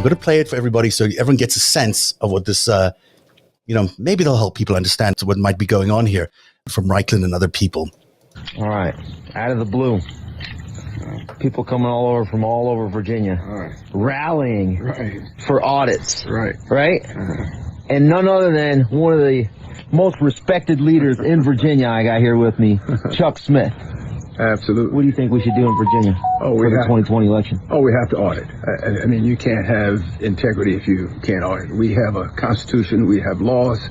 I'm going to play it for everybody so everyone gets a sense of what this, maybe they'll help people understand what might be going on here from Reichland and other people. All right. Out of the blue. People coming from all over Virginia, rallying for audits, right? And none other than one of the most respected leaders in Virginia I got here with me, Chuck Smith. Absolutely. What do you think we should do in Virginia for the 2020 election? We have to audit. I mean, you can't have integrity if you can't audit. We have a constitution, we have laws,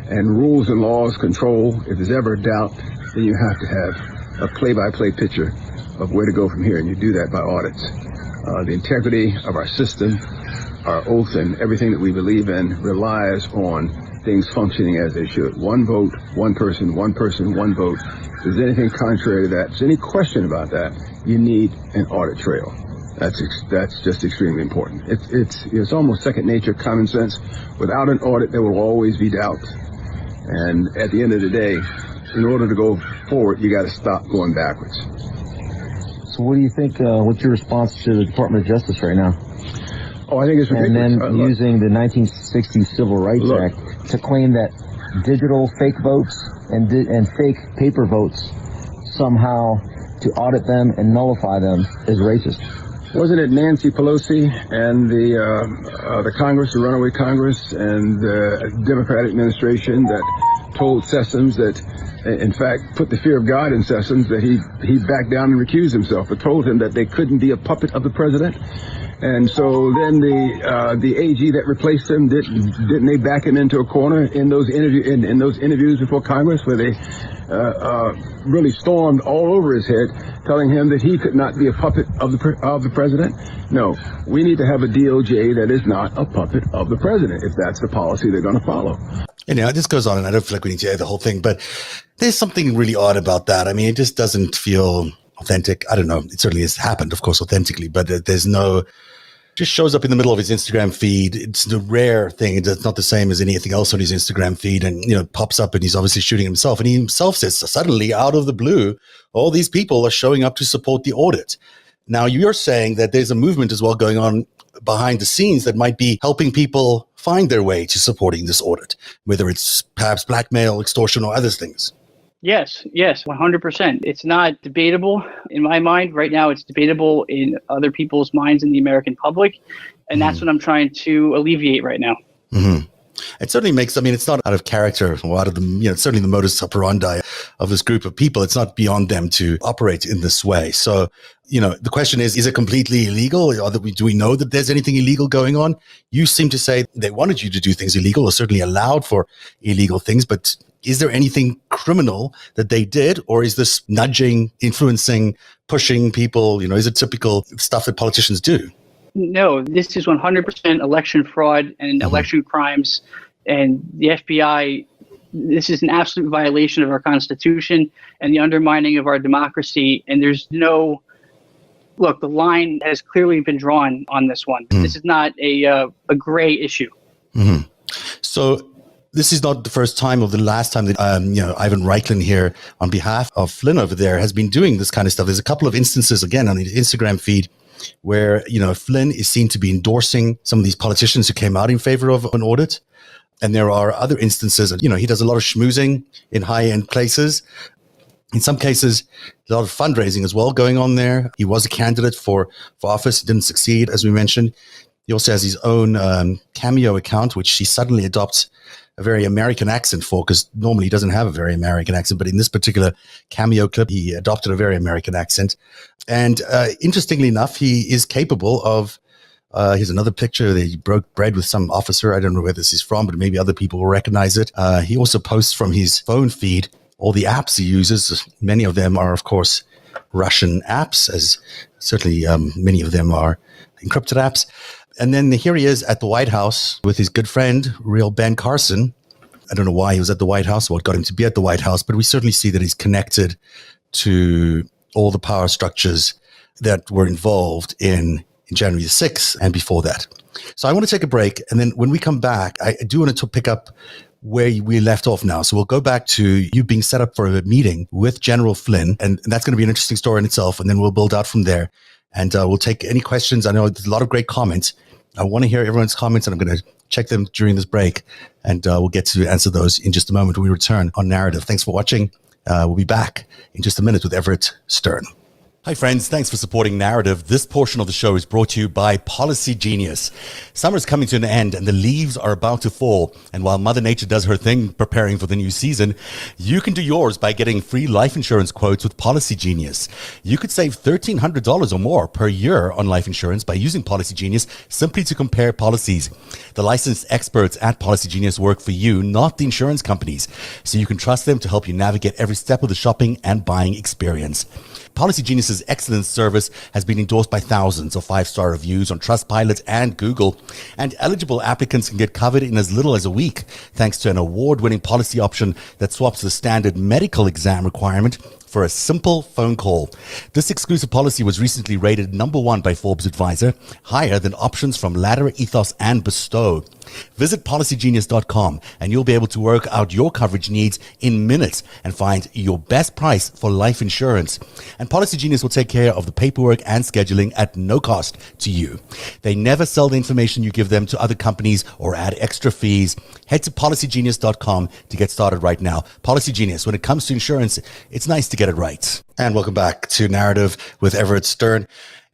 and rules and laws control. If there's ever a doubt, then you have to have a play-by-play picture of where to go from here, and you do that by audits. The integrity of our system, our oath, and everything that we believe in relies on things functioning as they should. One vote, one person, one vote. If there's anything contrary to that, if there's any question about that, you need an audit trail. That's just extremely important. It's almost second nature, common sense. Without an audit, there will always be doubt. And at the end of the day, in order to go forward, you got to stop going backwards. So what do you think, what's your response to the Department of Justice right now? I think it's ridiculous. And then using the 1960 Civil Rights Act to claim that digital fake votes and fake paper votes somehow to audit them and nullify them is racist. Wasn't it Nancy Pelosi and the Congress, the runaway Congress, and the Democratic administration that told Sessoms that, in fact, put the fear of God in Sessoms, that he backed down and recused himself, but told him that they couldn't be a puppet of the president? And so then the AG that replaced him, didn't they back him into a corner in those interviews before Congress, where they really stormed all over his head, telling him that he could not be a puppet of the president? No, we need to have a DOJ that is not a puppet of the president, if that's the policy they're going to follow. This goes on, and I don't feel like we need to air the whole thing, but there's something really odd about that. I mean, it just doesn't feel authentic. I don't know. It certainly has happened, of course, authentically, but there's no... just shows up in the middle of his Instagram feed. It's the rare thing. It's not the same as anything else on his Instagram feed, and pops up, and he's obviously shooting himself. And he himself says, suddenly, out of the blue, all these people are showing up to support the audit. Now, you're saying that there's a movement as well going on behind the scenes that might be helping people find their way to supporting this audit, whether it's perhaps blackmail, extortion, or other things. Yes, 100%. It's not debatable in my mind. Right now, it's debatable in other people's minds in the American public. And that's what I'm trying to alleviate right now. Mm-hmm. It certainly makes, it's not out of character or out of the, certainly the modus operandi of this group of people. It's not beyond them to operate in this way. So, the question is it completely illegal? Or do we know that there's anything illegal going on? You seem to say they wanted you to do things illegal, or certainly allowed for illegal things, but is there anything criminal that they did, or is this nudging, influencing, pushing people? Is it typical stuff that politicians do? No, this is 100% election fraud and election crimes. And the FBI, this is an absolute violation of our Constitution and the undermining of our democracy. And there's the line has clearly been drawn on this one. This is not a gray issue. Mm-hmm. So this is not the first time or the last time that, Ivan Reichland here on behalf of Flynn over there has been doing this kind of stuff. There's a couple of instances, again, on his Instagram feed where, Flynn is seen to be endorsing some of these politicians who came out in favor of an audit. And there are other instances, he does a lot of schmoozing in high-end places. In some cases, a lot of fundraising as well going on there. He was a candidate for office. He didn't succeed, as we mentioned. He also has his own Cameo account, which he suddenly adopts a very American accent for, because normally he doesn't have a very American accent, but in this particular Cameo clip, he adopted a very American accent. And interestingly enough, he is capable of, here's another picture that he broke bread with some officer. I don't know where this is from, but maybe other people will recognize it. He also posts from his phone feed all the apps he uses. Many of them are, of course, Russian apps, as certainly many of them are encrypted apps. And then here he is at the White House with his good friend, real Ben Carson. I don't know why he was at the White House, what got him to be at the White House, but we certainly see that he's connected to all the power structures that were involved in January the 6th and before that. So I want to take a break. And then when we come back, I do want to pick up where we left off now. So we'll go back to you being set up for a meeting with General Flynn. And that's going to be an interesting story in itself. And then we'll build out from there. And we'll take any questions. I know there's a lot of great comments I want to hear everyone's comments, and I'm going to check them during this break, and we'll get to answer those in just a moment when we return on Narrative. Thanks for watching. We'll be back in just a minute with Everett Stern. Hi friends, thanks for supporting Narrative. This portion of the show is brought to you by Policy Genius. Summer's coming to an end and the leaves are about to fall. And while Mother Nature does her thing preparing for the new season, you can do yours by getting free life insurance quotes with Policy Genius. You could save $1,300 or more per year on life insurance by using Policy Genius simply to compare policies. The licensed experts at Policy Genius work for you, not the insurance companies, so you can trust them to help you navigate every step of the shopping and buying experience. Policy Genius's excellent service has been endorsed by thousands of 5-star reviews on Trustpilot and Google, and eligible applicants can get covered in as little as a week thanks to an award-winning policy option that swaps the standard medical exam requirement for a simple phone call. This exclusive policy was recently rated #1 by Forbes Advisor, higher than options from Ladder, Ethos, and Bestow. Visit policygenius.com and you'll be able to work out your coverage needs in minutes and find your best price for life insurance. And Policy Genius will take care of the paperwork and scheduling at no cost to you. They never sell the information you give them to other companies or add extra fees. Head to policygenius.com to get started right now. Policy Genius, when it comes to insurance, it's nice to get it right. And welcome back to Narrative with Everett Stern.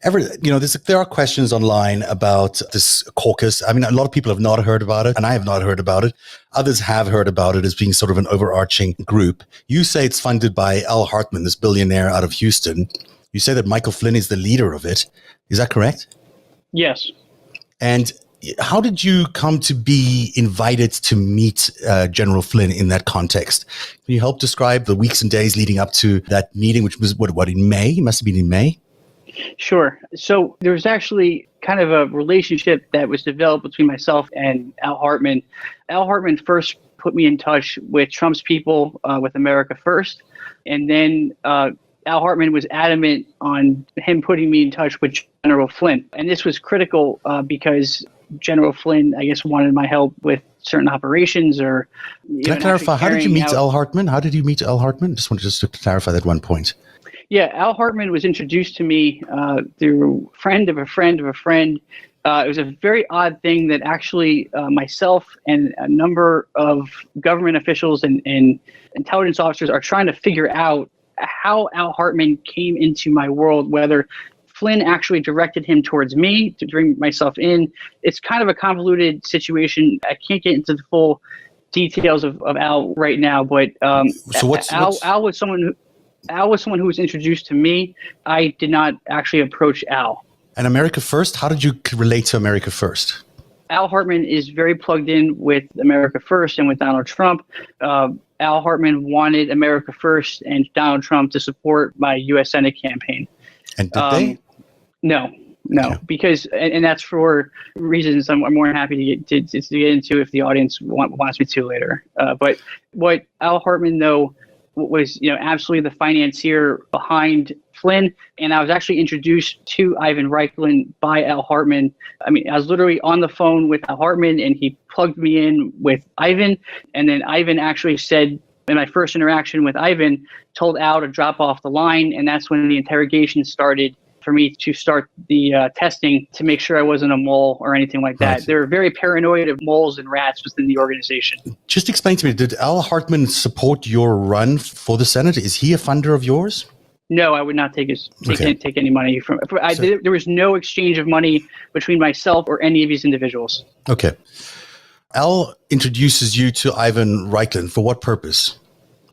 Everett, there are questions online about this caucus. I mean, a lot of people have not heard about it, and I have not heard about it. Others have heard about it as being sort of an overarching group. You say it's funded by Al Hartman, this billionaire out of Houston. You say that Michael Flynn is the leader of it. Is that correct? Yes. And how did you come to be invited to meet General Flynn in that context? Can you help describe the weeks and days leading up to that meeting, which was what in May? It must have been in May. Sure. So there was actually kind of a relationship that was developed between myself and Al Hartman. Al Hartman first put me in touch with Trump's people, with America First. And then Al Hartman was adamant on him putting me in touch with General Flynn. And this was critical because General Flynn, I guess, wanted my help with certain operations or... Can I clarify, how did you meet Al Hartman? How did you meet Al Hartman? Just wanted to clarify that one point. Yeah, Al Hartman was introduced to me through a friend of a friend of a friend. It was a very odd thing that actually myself and a number of government officials and intelligence officers are trying to figure out how Al Hartman came into my world, whether Flynn actually directed him towards me to bring myself in. It's kind of a convoluted situation. I can't get into the full details of Al right now, but Al was someone who was introduced to me. I did not actually approach Al. And America First, how did you relate to America First? Al Hartman is very plugged in with America First and with Donald Trump. Al Hartman wanted America First and Donald Trump to support my U.S. Senate campaign. And did they? No, Okay. because and that's for reasons I'm more than happy to get into if the audience wants me to later. But what Al Hartman, though, was absolutely the financier behind Flynn, and I was actually introduced to Ivan Reichlin by Al Hartman. I mean, I was literally on the phone with Al Hartman, and he plugged me in with Ivan, and then Ivan actually said, in my first interaction with Ivan, told Al to drop off the line, and that's when the interrogation started for me to start the testing to make sure I wasn't a mole or anything like that. Right. They were very paranoid of moles and rats within the organization. Just explain to me, did Al Hartman support your run for the Senate? Is he a funder of yours? No, I would not take any money from. There was no exchange of money between myself or any of these individuals. Okay. Al introduces you to Ivan Reichlin for what purpose?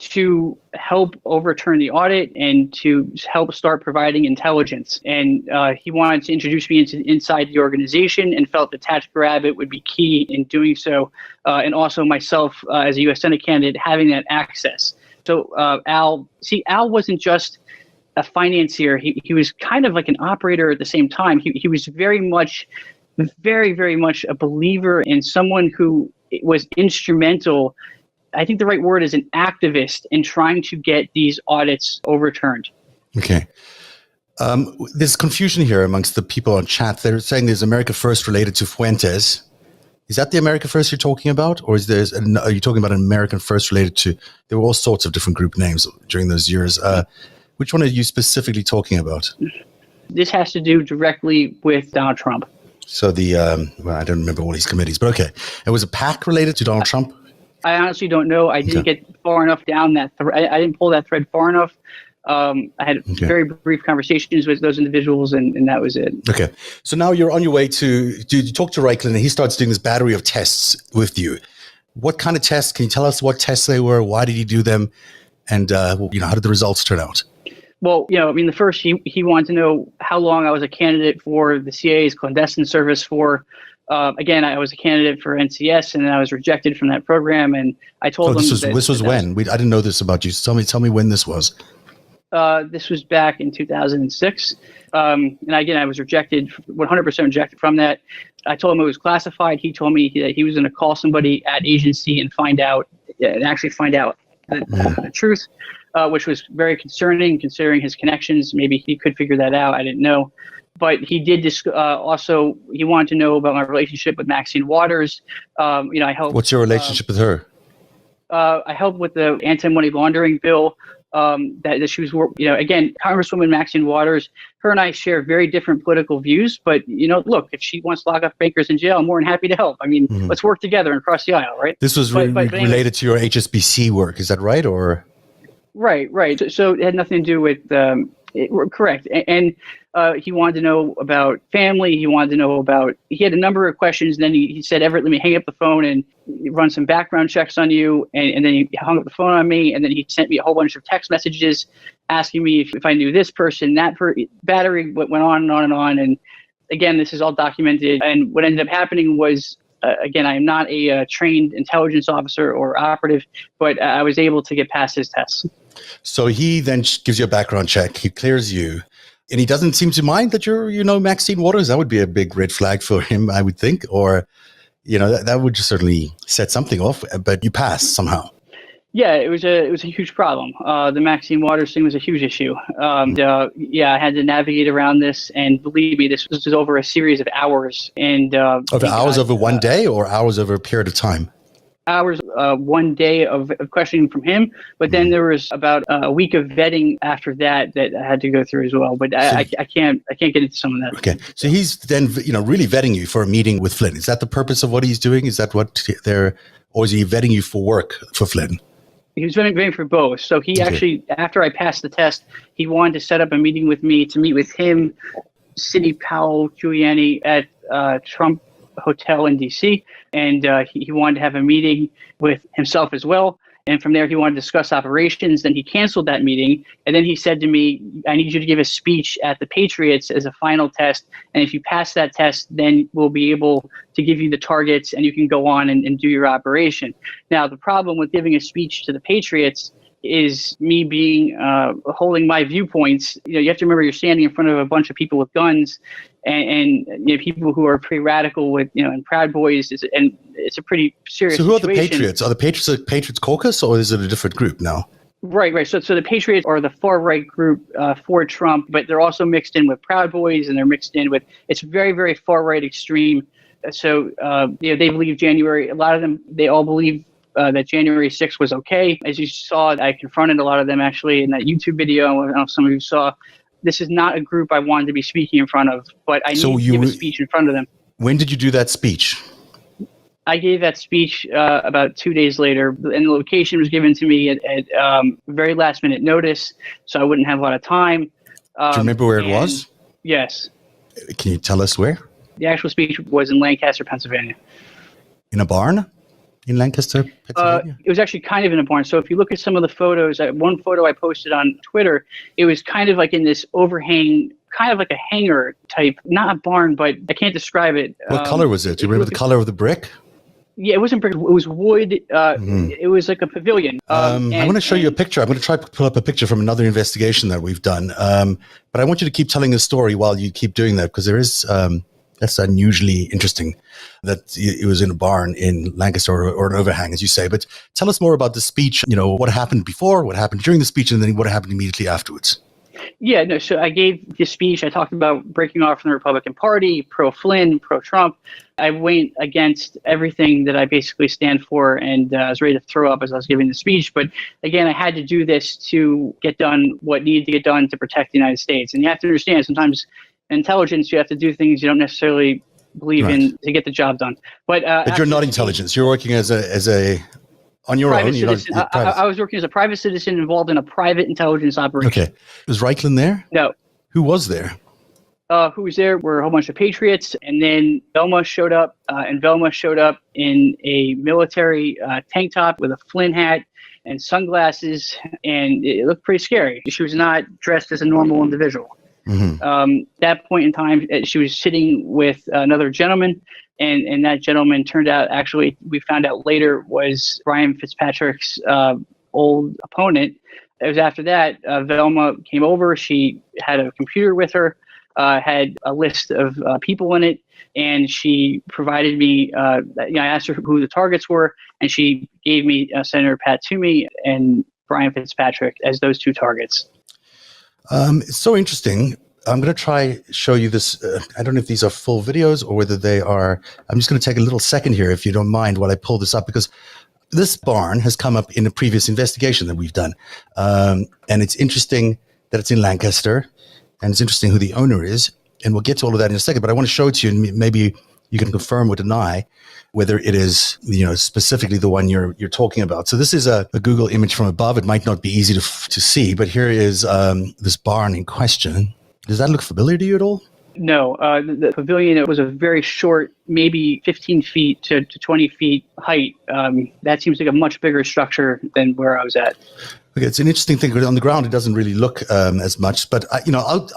To help overturn the audit and to help start providing intelligence. And he wanted to introduce me inside the organization and felt that TacticRabbit would be key in doing so. And also myself as a U.S. Senate candidate having that access. So Al wasn't just a financier. He was kind of like an operator at the same time. He was very, very much a believer in someone who was instrumental. I think the right word is an activist in trying to get these audits overturned. Okay. There's confusion here amongst the people on chat. They're saying there's America First related to Fuentes. Is that the America First you're talking about? Or are you talking about an American First related to, there were all sorts of different group names during those years. Which one are you specifically talking about? This has to do directly with Donald Trump. So well, I don't remember all these committees, but okay. It was a PAC related to Donald Trump? I honestly don't know. I didn't get far enough down that I didn't pull that thread far enough. I had very brief conversations with those individuals, and that was it. Okay. So now you're on your way to talk to Reichlin, and he starts doing this battery of tests with you. What kind of tests? Can you tell us what tests they were? Why did he do them? And, how did the results turn out? Well, the first, he wanted to know how long I was a candidate for the CIA's clandestine service for. Again, I was a candidate for NCS, and then I was rejected from that program. And I told him this was when? I didn't know this about you. So tell me when this was. This was back in 2006. And again, I was rejected, 100% rejected from that. I told him it was classified. He told me that he was going to call somebody at agency and actually find out the truth, which was very concerning considering his connections. Maybe he could figure that out. I didn't know. But he did also, he wanted to know about my relationship with Maxine Waters. I helped. What's your relationship with her? I helped with the anti-money laundering bill. That she was, again, Congresswoman Maxine Waters, her and I share very different political views. But, look, if she wants to lock up bankers in jail, I'm more than happy to help. I mean, let's work together and cross the aisle, right? This was related to your HSBC work. Is that right? Or Right. So it had nothing to do with correct. And he wanted to know about family. He wanted to know about, he had a number of questions. And then he said, Everett, let me hang up the phone and run some background checks on you. And then he hung up the phone on me. And then he sent me a whole bunch of text messages asking me if I knew this person, battery went on and on and on. And again, this is all documented. And what ended up happening was, again, I am not a trained intelligence officer or operative, but I was able to get past his tests. So he then gives you a background check. He clears you. And he doesn't seem to mind that you're, Maxine Waters. That would be a big red flag for him, I would think. Or, that would just certainly set something off. But you passed somehow. Yeah, it was a huge problem. The Maxine Waters thing was a huge issue. I had to navigate around this. And believe me, this was over a series of hours. And over one day or hours over a period of time? Hours, 1 day of questioning from him, but then there was about a week of vetting after that I had to go through as well. But I can't get into some of that. Okay, so he's then really vetting you for a meeting with Flynn. Is that the purpose of what he's doing? Is that what or is he vetting you for work for Flynn? He was vetting for both. So he actually, after I passed the test, he wanted to set up a meeting with me to meet with him, Sidney Powell, Giuliani at Trump Hotel in DC, and he wanted to have a meeting with himself as well. And from there, he wanted to discuss operations. Then he canceled that meeting. And then he said to me, I need you to give a speech at the Patriots as a final test. And if you pass that test, then we'll be able to give you the targets and you can go on and do your operation. Now, the problem with giving a speech to the Patriots is me being holding my viewpoints. You have to remember you're standing in front of a bunch of people with guns and people who are pretty radical with and Proud Boys, and it's a pretty serious. So who situation. Are the Patriots? Are the Patriots a Patriots caucus, or is it a different group now? Right. So the Patriots are the far right group for Trump, but they're also mixed in with Proud Boys, and they're mixed in with it's very, very far right extreme. So they believe January. A lot of them, they all believe that January 6th was okay. As you saw, I confronted a lot of them actually in that YouTube video. I don't know if some of you saw. This is not a group I wanted to be speaking in front of, but I need to give a speech in front of them. When did you do that speech? I gave that speech about 2 days later, and the location was given to me at very last minute notice, so I wouldn't have a lot of time. Do you remember where it was? Yes. Can you tell us where? The actual speech was in Lancaster, Pennsylvania. In a barn? In Lancaster, Pennsylvania? It was actually kind of in a barn. So if you look at some of the photos, one photo I posted on Twitter, it was kind of like in this overhang, kind of like a hangar type, not a barn, but I can't describe it. What color was it? Do you remember the color of the brick? Yeah, it wasn't brick. It was wood. It was like a pavilion. I want to show you a picture. I'm going to try to pull up a picture from another investigation that we've done. But I want you to keep telling the story while you keep doing that, because there is... that's unusually interesting that it was in a barn in Lancaster or an overhang, as you say. But tell us more about the speech, what happened before, what happened during the speech, and then what happened immediately afterwards. Yeah, no, so I gave this speech. I talked about breaking off from the Republican Party, pro-Flynn, pro-Trump. I went against everything that I basically stand for, and I was ready to throw up as I was giving the speech. But again, I had to do this to get done what needed to get done to protect the United States. And you have to understand, sometimes in intelligence, you have to do things you don't necessarily believe in to get the job done. But you're not intelligence. You're working as a on your own. Citizen. I was working as a private citizen involved in a private intelligence operation. Okay. Was Reichlin there? No. Who was there? Who was there were a whole bunch of patriots, and then Velma showed up, and Velma showed up in a military tank top with a Flynn hat and sunglasses, and it looked pretty scary. She was not dressed as a normal individual. That point in time, she was sitting with another gentleman, and that gentleman turned out, actually, we found out later, was Brian Fitzpatrick's old opponent. It was after that, Velma came over. She had a computer with her, had a list of people in it, and she provided me, I asked her who the targets were, and she gave me Senator Pat Toomey and Brian Fitzpatrick as those two targets. It's so interesting. I'm going to try show you this. I don't know if these are full videos or whether they are. I'm just going to take a little second here, if you don't mind, while I pull this up, because this barn has come up in a previous investigation that we've done. And it's interesting that it's in Lancaster, and it's interesting who the owner is. And we'll get to all of that in a second, but I want to show it to you, and maybe you can confirm or deny whether it is, specifically the one you're talking about. So this is a Google image from above. It might not be easy to see, but here is this barn in question. Does that look familiar to you at all? No, the pavilion, it was a very short, maybe 15 feet to 20 feet height. That seems like a much bigger structure than where I was at. Okay, it's an interesting thing. On the ground, it doesn't really look as much. But,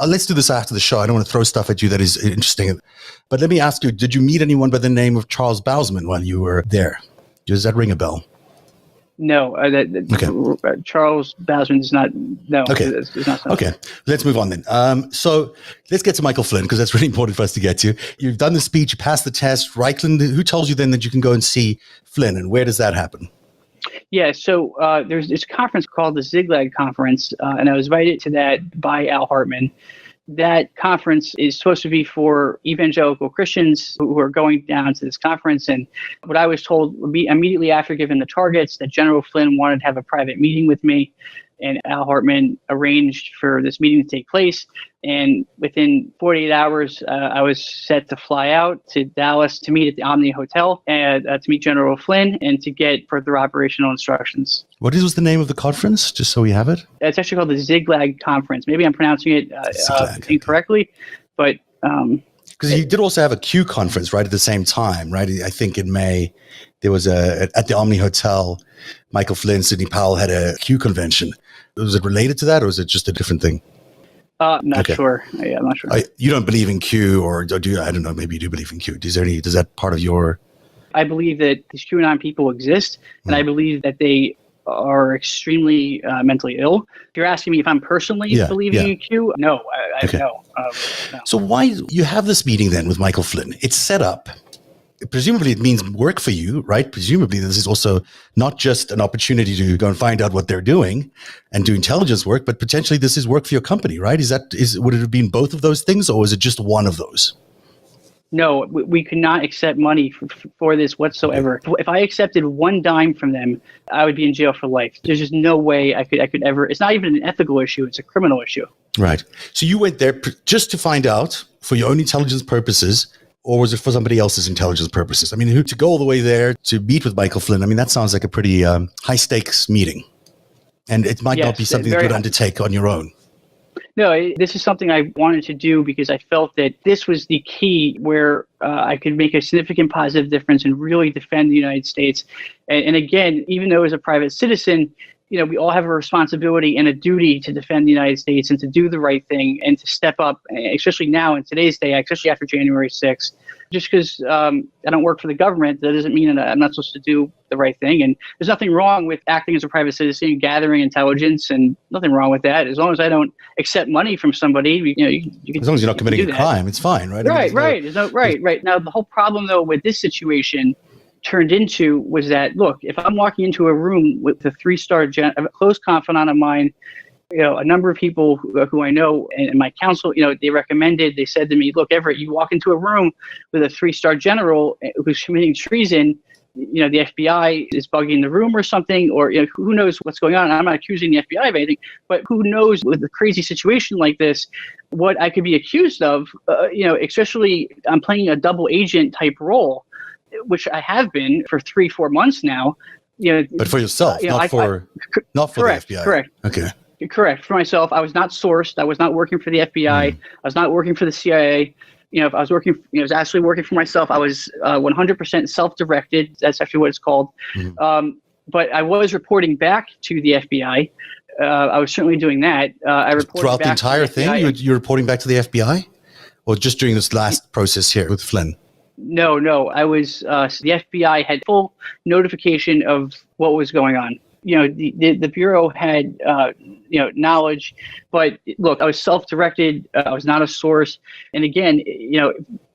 let's do this after the show. I don't want to throw stuff at you that is interesting. But let me ask you, did you meet anyone by the name of Charles Bousman while you were there? Does that ring a bell? No, okay. Charles Bousman does not. No, okay. It's not something. Okay, let's move on then. So let's get to Michael Flynn, because that's really important for us to get to. You've done the speech, you passed the test. Reichlin, who tells you then that you can go and see Flynn, and where does that happen? Yeah, so there's this conference called the Ziglag Conference, and I was invited to that by Al Hartman. That conference is supposed to be for evangelical Christians who are going down to this conference. And what I was told immediately after giving the targets, that General Flynn wanted to have a private meeting with me. And Al Hartman arranged for this meeting to take place. And within 48 hours, I was set to fly out to Dallas to meet at the Omni Hotel and to meet General Flynn and to get further operational instructions. What was the name of the conference, just so we have it? It's actually called the Ziglag Conference. Maybe I'm pronouncing it incorrectly, but... Because you did also have a Q conference, right, at the same time, right? I think in May, there was at the Omni Hotel, Michael Flynn, Sidney Powell had a Q convention. Was it related to that, or was it just a different thing? Not sure. Yeah, I'm not sure. You don't believe in Q, or do you? I don't know. Maybe you do believe in Q. Does that part of your... I believe that these QAnon people exist, and I believe that they are extremely mentally ill. If you're asking me if I'm personally believing in Q, no, no. So why you have this meeting then with Michael Flynn? It's set up. Presumably it means work for you, right? Presumably this is also not just an opportunity to go and find out what they're doing and do intelligence work, but potentially this is work for your company, right? Would it have been both of those things, or is it just one of those? No, we could not accept money for this whatsoever. If I accepted one dime from them, I would be in jail for life. There's just no way I could ever. It's not even an ethical issue; it's a criminal issue. Right. So you went there just to find out for your own intelligence purposes, or was it for somebody else's intelligence purposes? I mean, to go all the way there to meet with Michael Flynn, I mean, that sounds like a pretty high stakes meeting, and it might not be something you could undertake on your own. No, this is something I wanted to do because I felt that this was the key where I could make a significant positive difference and really defend the United States. And again, even though as a private citizen, we all have a responsibility and a duty to defend the United States and to do the right thing and to step up, especially now in today's day, especially after January 6th. Just because I don't work for the government, that doesn't mean that I'm not supposed to do the right thing. And there's nothing wrong with acting as a private citizen and gathering intelligence, and nothing wrong with that. As long as I don't accept money from somebody, you can. As long as you're not committing a crime, it's fine, right? Right. Right. Now, the whole problem, though, with this situation turned into was that, look, if I'm walking into a room with a 3-star, a close confidant of mine, a number of people who I know and my counsel, they said to me, look, Everett, you walk into a room with a 3-star general who's committing treason, the FBI is bugging the room or something, or who knows what's going on. I'm not accusing the FBI of anything, but who knows with a crazy situation like this, what I could be accused of, especially I'm playing a double agent type role, which I have been for 3-4 months now. But for yourself, not for correct, the FBI. Correct. Okay. Correct. For myself, I was not sourced. I was not working for the FBI. I was not working for the CIA. If I was working, I was actually working for myself. I was 100% self-directed. That's actually what it's called. But I was reporting back to the FBI. I was certainly doing that. I reported throughout back the entire to the FBI. thing. You're reporting back to the FBI, or just during this last process here with Flynn? No. I was. The FBI had full notification of what was going on. The Bureau had, knowledge, but look, I was self-directed. I was not a source. And again,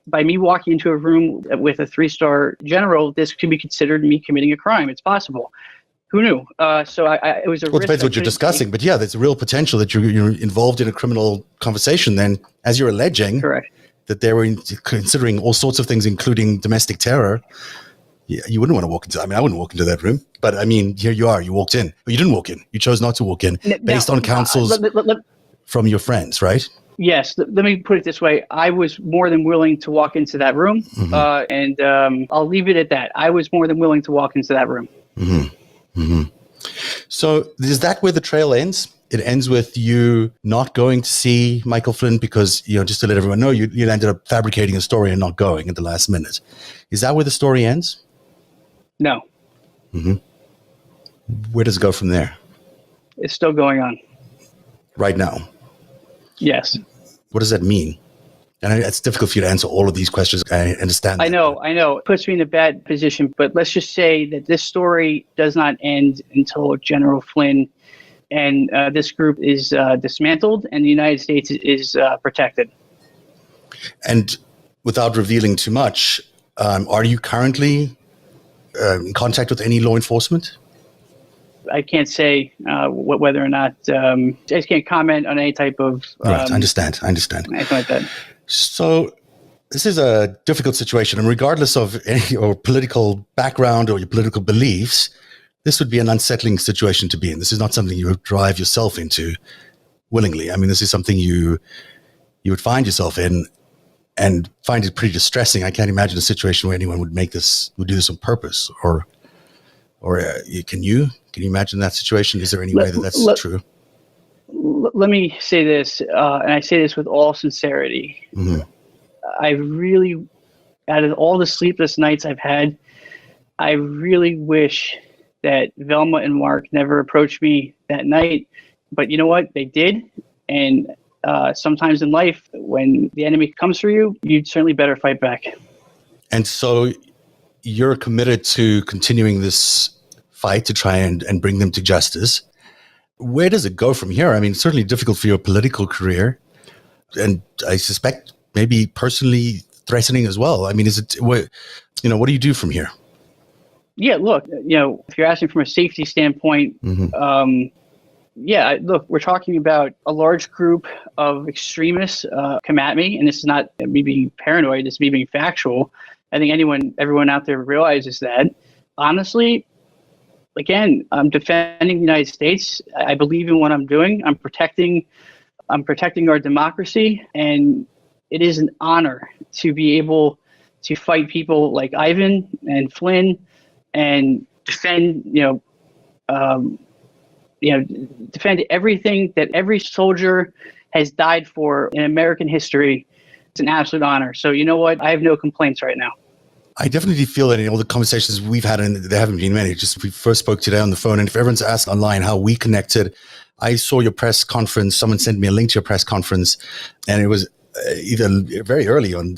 by me walking into a room with a 3-star general, this could be considered me committing a crime. It's possible. Who knew? So it was a risk. Well, it depends what you're discussing, but yeah, there's a real potential that you're involved in a criminal conversation then, as you're alleging. Correct. That they were considering all sorts of things, including domestic terror. You wouldn't want to walk into. I wouldn't walk into that room. But here you are. You walked in. But you didn't walk in. You chose not to walk in based on counsels from your friends, right? Yes. Let me put it this way. I was more than willing to walk into that room, and I'll leave it at that. I was more than willing to walk into that room. So is that where the trail ends? It ends with you not going to see Michael Flynn because, just to let everyone know, you ended up fabricating a story and not going at the last minute. Is that where the story ends? No. Where does it go from there? It's still going on. Right now? Yes. What does that mean? And it's difficult for you to answer all of these questions. I understand that. I know. It puts me in a bad position, but let's just say that this story does not end until General Flynn and this group is dismantled and the United States is protected. And without revealing too much, are you currently in contact with any law enforcement? I can't say whether or not. I just can't comment on any type of. Right, I understand. Anything like that. So this is a difficult situation, and regardless of your political background or your political beliefs, this would be an unsettling situation to be in. This is not something you would drive yourself into willingly. This is something you would find yourself in and find it pretty distressing. I can't imagine a situation where anyone would do this on purpose, or can you imagine that situation? Is there any way that that's true? Let me say this, and I say this with all sincerity. I really, out of all the sleepless nights I've had, I really wish that Velma and Mark never approached me that night. But you know what? They did. And sometimes in life, when the enemy comes for you, you'd certainly better fight back. And so you're committed to continuing this fight to try and bring them to justice. Where does it go from here? It's certainly difficult for your political career, and I suspect maybe personally threatening as well. Is it what do you do from here? Yeah, look, if you're asking from a safety standpoint, look, we're talking about a large group of extremists come at me, and this is not me being paranoid, this is me being factual. I think everyone out there realizes that. Honestly, again, I'm defending the United States. I believe in what I'm doing. I'm protecting our democracy, and it is an honor to be able to fight people like Ivan and Flynn and defend, defend everything that every soldier has died for in American history. It's an absolute honor. So you know what? I have no complaints right now. I definitely feel that in all the conversations we've had, and there haven't been many, just we first spoke today on the phone, and if everyone's asked online how we connected, I saw your press conference. Someone sent me a link to your press conference, and it was either very early on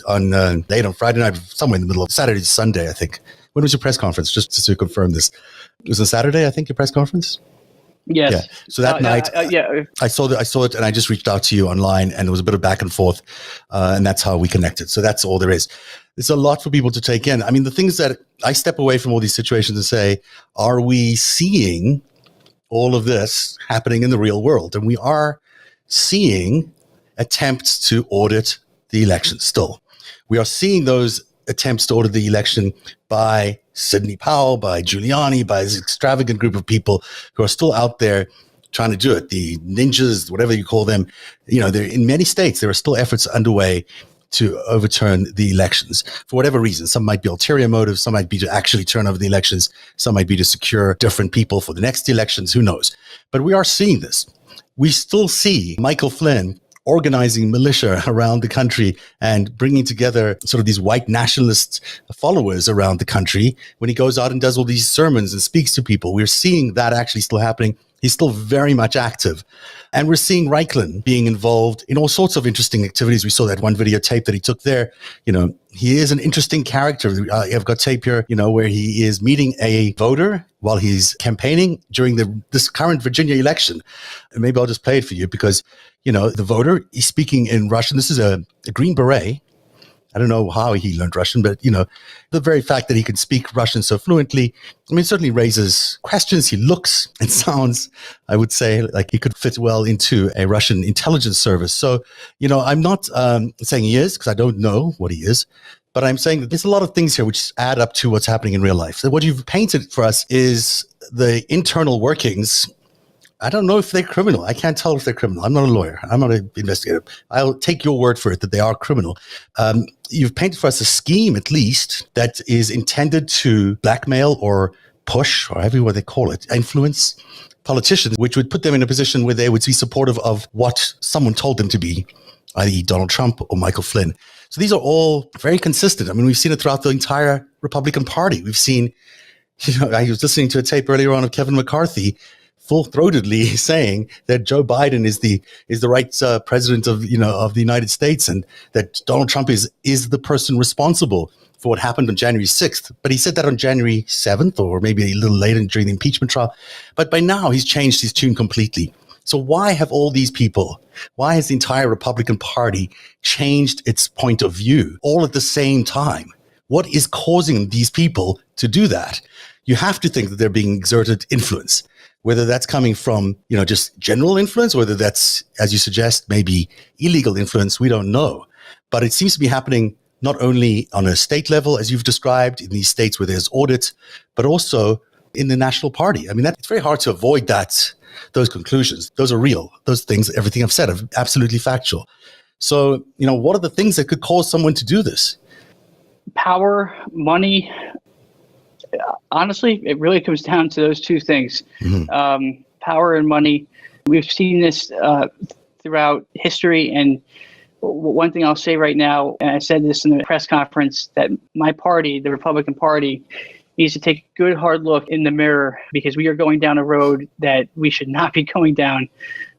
late on Friday night, somewhere in the middle of Saturday to Sunday, I think. When was your press conference? Just to confirm this. It was on Saturday, I think, your press conference? Yes. Yeah. So that night, I saw it, and I just reached out to you online, and there was a bit of back and forth, and that's how we connected. So that's all there is. It's a lot for people to take in. The things that I step away from all these situations and say, are we seeing all of this happening in the real world? And we are seeing attempts to audit the election still. We are seeing those attempts to order the election by Sidney Powell, by Giuliani, by this extravagant group of people who are still out there trying to do it. The ninjas, whatever you call them, in many states, there are still efforts underway to overturn the elections for whatever reason. Some might be ulterior motives. Some might be to actually turn over the elections. Some might be to secure different people for the next elections. Who knows? But we are seeing this. We still see Michael Flynn organizing militia around the country and bringing together sort of these white nationalist followers around the country when he goes out and does all these sermons and speaks to people. We're seeing that actually still happening. He's still very much active. And we're seeing Reichlen being involved in all sorts of interesting activities. We saw that one videotape that he took there. He is an interesting character. I've got tape here, where he is meeting a voter while he's campaigning during this current Virginia election. And maybe I'll just play it for you because, the voter, he's speaking in Russian. This is a Green Beret. I don't know how he learned Russian, but, the very fact that he can speak Russian so fluently, it certainly raises questions. He looks and sounds, I would say, like he could fit well into a Russian intelligence service. So, I'm not saying he is, because I don't know what he is, but I'm saying that there's a lot of things here which add up to what's happening in real life. So what you've painted for us is the internal workings. I don't know if they're criminal. I can't tell if they're criminal. I'm not a lawyer. I'm not an investigator. I'll take your word for it that they are criminal. You've painted for us a scheme, at least, that is intended to blackmail or push, or however they call it, influence politicians, which would put them in a position where they would be supportive of what someone told them to be, i.e. Donald Trump or Michael Flynn. So these are all very consistent. We've seen it throughout the entire Republican Party. We've seen, I was listening to a tape earlier on of Kevin McCarthy full-throatedly saying that Joe Biden is the right president of the United States, and that Donald Trump is the person responsible for what happened on January 6th. But he said that on January 7th, or maybe a little later during the impeachment trial. But by now he's changed his tune completely. So why have all these people, why has the entire Republican Party changed its point of view all at the same time? What is causing these people to do that? You have to think that they're being exerted influence. Whether that's coming from, just general influence, whether that's, as you suggest, maybe illegal influence, we don't know. But it seems to be happening not only on a state level, as you've described, in these states where there's audits, but also in the national party. It's very hard to avoid those conclusions. Those are real. Those things, everything I've said, are absolutely factual. So, what are the things that could cause someone to do this? Power, money. Honestly, it really comes down to those two things, power and money. We've seen this throughout history. And one thing I'll say right now, and I said this in the press conference, that my party, the Republican Party, needs to take a good hard look in the mirror, because we are going down a road that we should not be going down.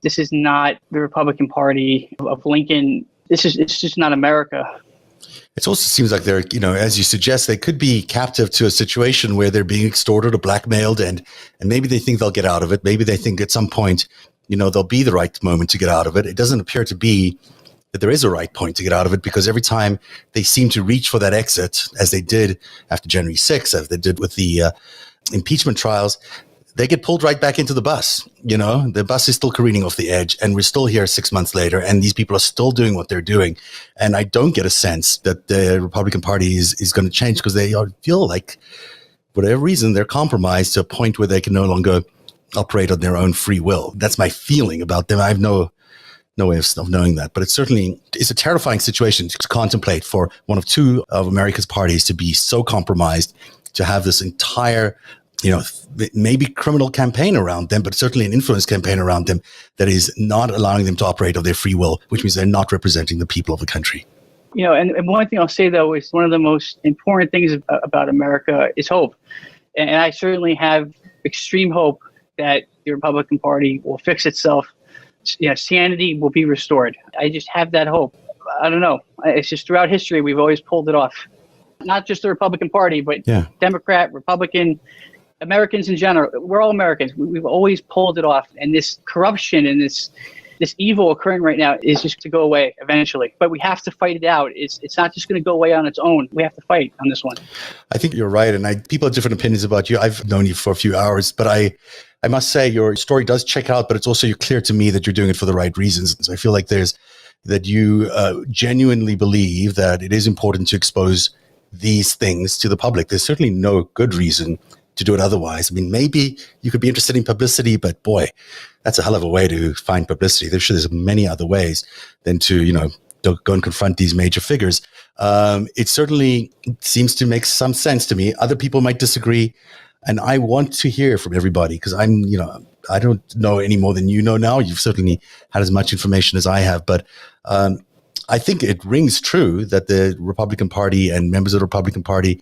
This is not the Republican Party of Lincoln. It's just not America. It also seems like they're, as you suggest, they could be captive to a situation where they're being extorted or blackmailed, and maybe they think they'll get out of it. Maybe they think at some point, there'll be the right moment to get out of it. It doesn't appear to be that there is a right point to get out of it, because every time they seem to reach for that exit, as they did after January 6th, as they did with the impeachment trials, they get pulled right back into the bus. The bus is still careening off the edge, and we're still here 6 months later, and these people are still doing what they're doing. And I don't get a sense that the Republican Party is going to change, because they feel like, for whatever reason, they're compromised to a point where they can no longer operate on their own free will. That's my feeling about them. I have no way of knowing that, but it's a terrifying situation to contemplate for one of two of America's parties to be so compromised, to have this entire maybe criminal campaign around them, but certainly an influence campaign around them that is not allowing them to operate of their free will, which means they're not representing the people of the country. And one thing I'll say, though, is one of the most important things about America is hope. And I certainly have extreme hope that the Republican Party will fix itself. Sanity will be restored. I just have that hope. I don't know. It's just throughout history, we've always pulled it off. Not just the Republican Party, but Democrat, Republican, Americans in general. We're all Americans. We've always pulled it off. And this corruption and this evil occurring right now is just to go away eventually. But we have to fight it out. It's not just going to go away on its own. We have to fight on this one. I think you're right. And people have different opinions about you. I've known you for a few hours, but I must say your story does check out, but it's also clear to me that you're doing it for the right reasons. So I feel like that you genuinely believe that it is important to expose these things to the public. There's certainly no good reason to do it otherwise. I mean, maybe you could be interested in publicity, but boy, that's a hell of a way to find publicity. There's many other ways than to, go and confront these major figures. It certainly seems to make some sense to me. Other people might disagree, and I want to hear from everybody because I don't know any more than you know now. You've certainly had as much information as I have, but I think it rings true that the Republican Party and members of the Republican Party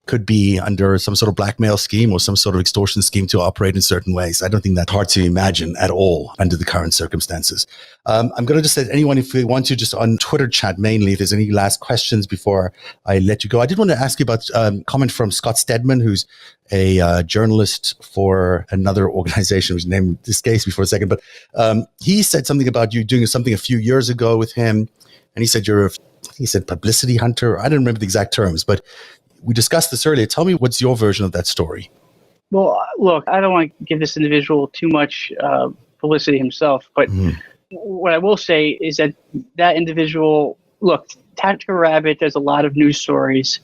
could be under some sort of blackmail scheme or some sort of extortion scheme to operate in certain ways. I don't think that's hard to imagine at all under the current circumstances. I'm going to just let anyone, if you want to, just on Twitter chat mainly, if there's any last questions before I let you go. I did want to ask you about a comment from Scottstedman, who's a journalist for another organization, whose name escapes me for a second, but he said something about you doing something a few years ago with him, and he said he said publicity hunter. I don't remember the exact terms, but we discussed this earlier. Tell me, what's your version of that story? Well, look, I don't want to give this individual too much publicity himself, but what I will say is that individual, look, Tactical Rabbit does a lot of news stories.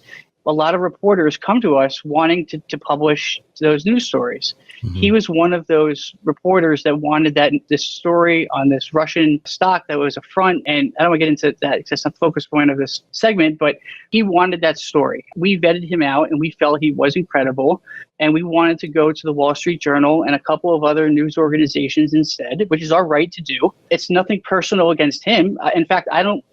A lot of reporters come to us wanting to publish those news stories. He was one of those reporters that wanted this story on this Russian stock that was a front. And I don't want to get into that because that's not the focus point of this segment, but he wanted that story. We vetted him out and we felt he was incredible. And we wanted to go to the Wall Street Journal and a couple of other news organizations instead, which is our right to do. It's nothing personal against him. In fact, I don't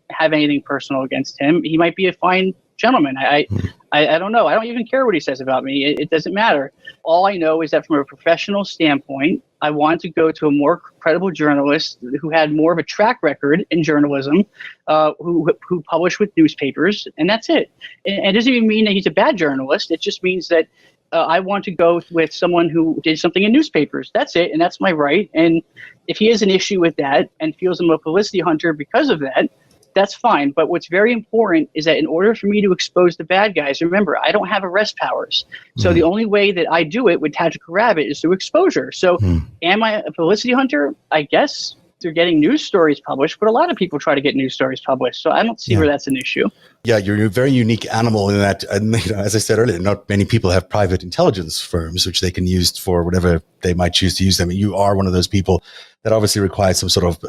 have anything personal against him. He might be a fine gentleman. I don't know. I don't even care what he says about me. It doesn't matter. All I know is that from a professional standpoint, I wanted to go to a more credible journalist who had more of a track record in journalism, who published with newspapers, and that's it. And it doesn't even mean that he's a bad journalist. It just means that I want to go with someone who did something in newspapers. That's it, and that's my right. And if he has an issue with that and feels I'm a publicity hunter because of that, that's fine. But what's very important is that in order for me to expose the bad guys, remember, I don't have arrest powers. So the only way that I do it with Tactical Rabbit is through exposure. So am I a publicity hunter? I guess through getting news stories published, but a lot of people try to get news stories published. So I don't see where that's an issue. Yeah, you're a very unique animal in that, and as I said earlier, not many people have private intelligence firms which they can use for whatever they might choose to use them. You are one of those people that obviously requires some sort of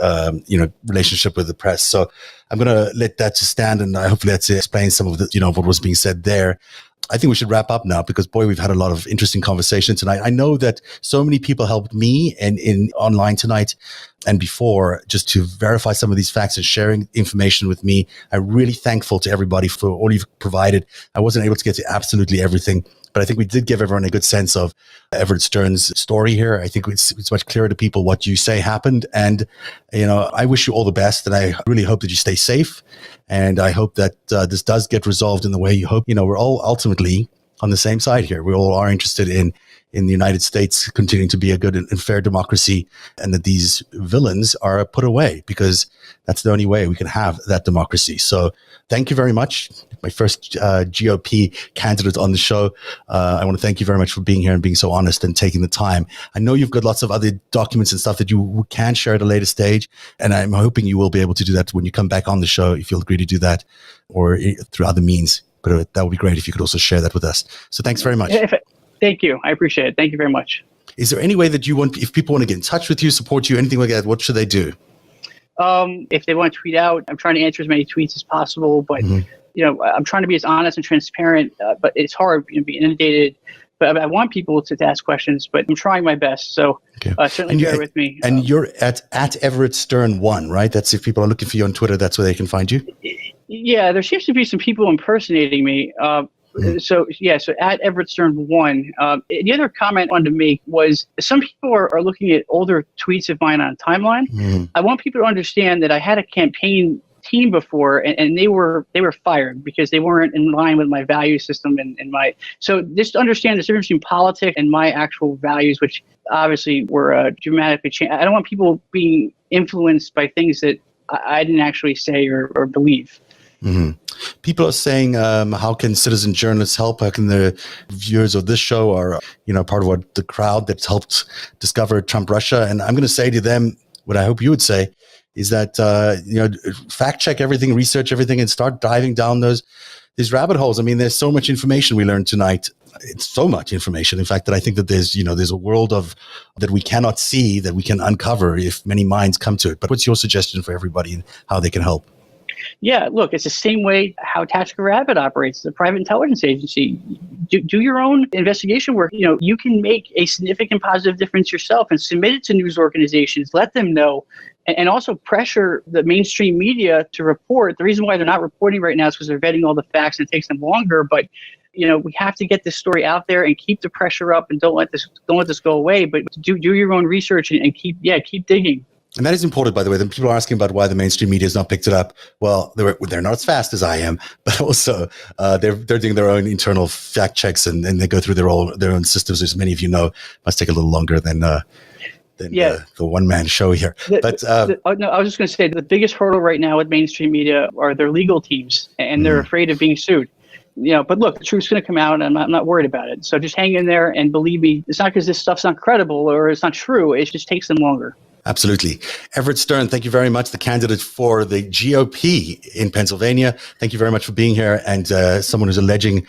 relationship with the press. So I'm going to let that stand, and hopefully that's explain some of the what was being said there. I think we should wrap up now because, boy, we've had a lot of interesting conversation tonight. I know that so many people helped me and in online tonight and before just to verify some of these facts and sharing information with me. I'm really thankful to everybody for all you've provided. I wasn't able to get to absolutely everything, but I think we did give everyone a good sense of Everett Stern's story here. I think it's much clearer to people what you say happened. And, I wish you all the best. And I really hope that you stay safe. And I hope that this does get resolved in the way you hope. We're all ultimately on the same side here. We all are interested in the United States continuing to be a good and fair democracy, and that these villains are put away, because that's the only way we can have that democracy. So thank you very much. My first GOP candidate on the show. I want to thank you very much for being here and being so honest and taking the time. I know you've got lots of other documents and stuff that you can share at a later stage, and I'm hoping you will be able to do that when you come back on the show, if you'll agree to do that, or through other means. But that would be great if you could also share that with us. So thanks very much. Thank you. I appreciate it. Thank you very much. Is there any way that if people want to get in touch with you, support you, anything like that, what should they do? If they want to tweet out, I'm trying to answer as many tweets as possible, but I'm trying to be as honest and transparent, but it's hard being inundated. But I want people to ask questions, but I'm trying my best. So certainly bear with me. And you're at Everett Stern 1, right? That's if people are looking for you on Twitter, that's where they can find you? Yeah, there seems to be some people impersonating me. So at Everett Stern 1. The other comment I wanted to make was some people are looking at older tweets of mine on timeline. I want people to understand that I had a campaign team before, and they were fired because they weren't in line with my value system and my. So just understand the difference between politics and my actual values, which obviously were dramatically changed. I don't want people being influenced by things that I didn't actually say or believe. People are saying, how can citizen journalists help? How can the viewers of this show are, part of the crowd that's helped discover Trump Russia? And I'm going to say to them what I hope you would say is that, fact check everything, research everything, and start diving down these rabbit holes. I mean, there's so much information we learned tonight. It's so much information, in fact, that I think that there's a world that we cannot see that we can uncover if many minds come to it. But what's your suggestion for everybody and how they can help? Yeah, look, it's the same way how Tactical Rabbit operates, the private intelligence agency. Do your own investigation work. You can make a significant positive difference yourself and submit it to news organizations. Let them know. And also pressure the mainstream media to report. The reason why they're not reporting right now is because they're vetting all the facts and it takes them longer. But we have to get this story out there and keep the pressure up, and don't let this go away. But do your own research and keep digging. And that is important, by the way. Then people are asking about why the mainstream media has not picked it up. Well, they're not as fast as I am, but also they're doing their own internal fact checks and they go through their own systems. As many of you know, must take a little longer than the one-man show here. No, I was just going to say the biggest hurdle right now with mainstream media are their legal teams, and they're afraid of being sued. But look, the truth's going to come out, and I'm not worried about it. So just hang in there, and believe me, it's not because this stuff's not credible or it's not true. It just takes them longer. Absolutely. Everett Stern, thank you very much. The candidate for the GOP in Pennsylvania. Thank you very much for being here. And someone who's alleging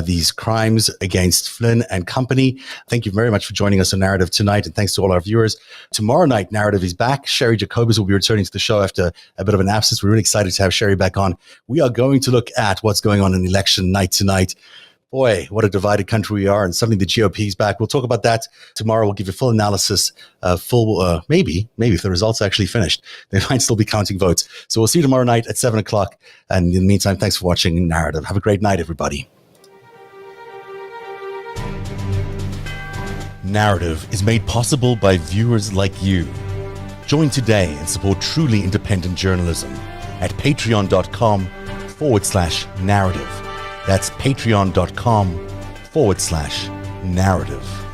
these crimes against Flynn and company. Thank you very much for joining us on Narrative tonight. And thanks to all our viewers. Tomorrow night, Narrative is back. Sherry Jacobus will be returning to the show after a bit of an absence. We're really excited to have Sherry back on. We are going to look at what's going on in election night tonight. Boy, what a divided country we are, and suddenly the GOP is back. We'll talk about that tomorrow. We'll give you full analysis, maybe if the results are actually finished. They might still be counting votes. So we'll see you tomorrow night at 7 o'clock. And in the meantime, thanks for watching Narrative. Have a great night, everybody. Narrative is made possible by viewers like you. Join today and support truly independent journalism at patreon.com/narrative. That's patreon.com/narrative.